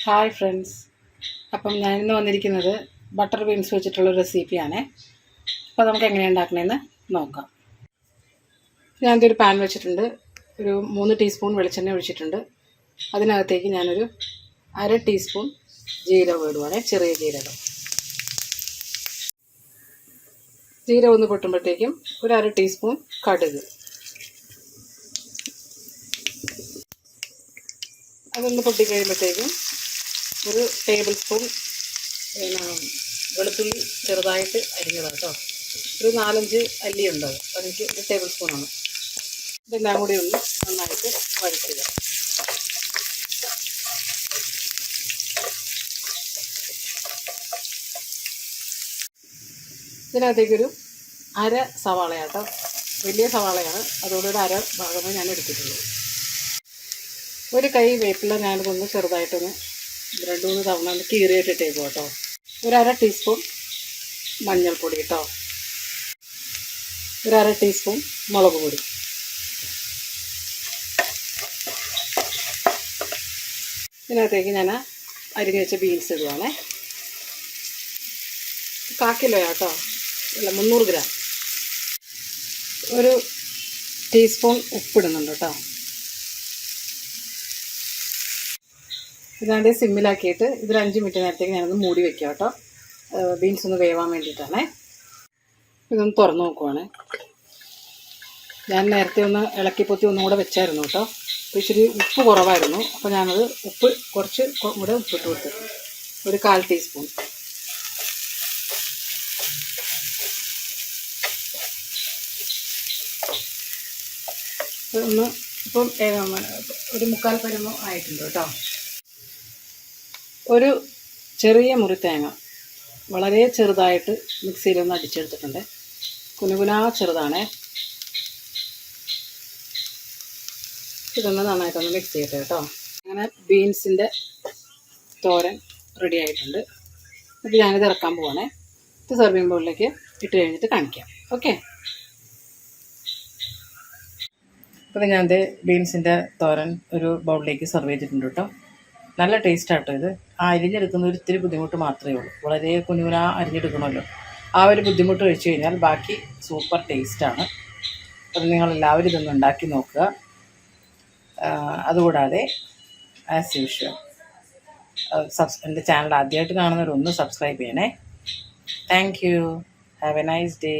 Hi friends, അപ്പം ഞാനിന്ന് വന്നിരിക്കുന്നത് ബട്ടർ ബീൻസ് വെച്ചിട്ടുള്ളൊരു റെസിപ്പിയാണേ. അപ്പോൾ നമുക്ക് എങ്ങനെയാണ് ഉണ്ടാക്കണമെന്ന് നോക്കാം. ഞാനൊരു പാൻ വെച്ചിട്ടുണ്ട്. ഒരു 3 ടീസ്പൂൺ വെളിച്ചെണ്ണ ഒഴിച്ചിട്ടുണ്ട്. അതിനകത്തേക്ക് ഞാനൊരു 1/2 ടീസ്പൂൺ ജീരകം ഇടുവാണേ, ചെറിയ ജീരകം. ജീരകം ഒന്ന് പൊട്ടുമ്പോഴത്തേക്കും ഒരു 1/2 ടീസ്പൂൺ കടുക്. അതൊന്ന് പൊട്ടിക്കഴിയുമ്പോഴത്തേക്കും ഒരു ടേബിൾ സ്പൂൺ വെളുത്തുള്ളി ചെറുതായിട്ട് അരിഞ്ഞതാണ് കേട്ടോ. ഒരു 4-5 അല്ലി ഉണ്ടാവും, അതെനിക്ക് ഒരു ടേബിൾ സ്പൂണാണ്. ഇതെല്ലാം കൂടി ഒന്ന് നന്നായിട്ട് വഴറ്റുക. ഇതിനകത്തേക്കൊരു 1/2 സവാളയാട്ടോ, വലിയ സവാളയാണ്, അതുകൊണ്ട് ഒരു 1/2 ഭാഗമേ ഞാൻ എടുത്തിട്ടുള്ളൂ. ഒരു കൈ വേപ്പില ഞാനിതൊന്ന് ചെറുതായിട്ടൊന്ന് 2-3 തവണ ഒന്ന് കീറിയിട്ടിട്ടേക്കും കേട്ടോ. ഒരു 1/2 ടീസ്പൂൺ മഞ്ഞൾപ്പൊടി കേട്ടോ, ഒരു 1/2 ടീസ്പൂൺ മുളക് പൊടി. ഇതിനകത്തേക്ക് ഞാൻ അരിഞ്ഞ് വെച്ച ബീൻസ് ഇടുവാണേ. 1/4 കിലോ കേട്ടോ, അല്ല 300 ഗ്രാം. ഒരു ടീസ്പൂൺ ഉപ്പിടുന്നുണ്ട് കേട്ടോ. ഇതാണ്ട് സിമ്മിലാക്കിയിട്ട് ഇതൊരു 5 മിനിറ്റ് നേരത്തേക്ക് ഞാനൊന്ന് മൂടി വെക്കാം കേട്ടോ. ബീൻസ് ഒന്ന് വേവാൻ വേണ്ടിയിട്ടാണേ. ഇതൊന്ന് തുറന്ന് നോക്കുവാണ്. ഞാൻ നേരത്തെ ഒന്ന് ഇളക്കിപ്പൊത്തി ഒന്നും കൂടെ വെച്ചായിരുന്നു കേട്ടോ. അപ്പോൾ ഇച്ചിരി ഉപ്പ് കുറവായിരുന്നു, അപ്പോൾ ഞാനത് ഉപ്പ് കുറച്ച് കൂടെ ഉപ്പിട്ട് കൊടുത്തു. ഒരു 1/4 ടീസ്പൂൺ. ഒന്ന് ഇപ്പം ഒരു 1/4 പരുമോ ആയിട്ടുണ്ട് കേട്ടോ. ഒരു ചെറിയ മുറി തേങ്ങ വളരെ ചെറുതായിട്ട് മിക്സിയിലൊന്ന് അടിച്ചെടുത്തിട്ടുണ്ട്. കുനുകുനാ ചെറുതാണേ. ഇതൊന്ന് നന്നായിട്ടൊന്ന് മിക്സ് ചെയ്യട്ടെ കേട്ടോ. അങ്ങനെ ബീൻസിൻ്റെ തോരൻ റെഡി ആയിട്ടുണ്ട്. ഇത് ഞാനിത് ഇറക്കാൻ പോവാണേ. ഇത് സെർവിങ് ബൗളിലേക്ക് ഇട്ട് കഴിഞ്ഞിട്ട് കാണിക്കാം. ഓക്കെ. അപ്പോൾ ഞാനത് ബീൻസിൻ്റെ തോരൻ ഒരു ബൗളിലേക്ക് സെർവ് ചെയ്തിട്ടുണ്ട് കേട്ടോ. നല്ല ടേസ്റ്റാട്ടോ ഇത്. അരിഞ്ഞെടുക്കുന്ന ഒരു ഇത്തിരി ബുദ്ധിമുട്ട് മാത്രമേ ഉള്ളൂ. വളരെ കുനുകുനാ അരിഞ്ഞെടുക്കണമല്ലോ. ആ ഒരു ബുദ്ധിമുട്ട് കഴിച്ചു കഴിഞ്ഞാൽ ബാക്കി സൂപ്പർ ടേസ്റ്റാണ്. അപ്പോൾ നിങ്ങളെല്ലാവരും ഇതൊന്ന് ഉണ്ടാക്കി നോക്കുക. അതുകൂടാതെ ആസ് യൂഷ്വൽ എൻ്റെ ചാനൽ ആദ്യമായിട്ട് കാണുന്നവരൊന്ന് സബ്സ്ക്രൈബ് ചെയ്യണേ. Thank you. Have A nice day.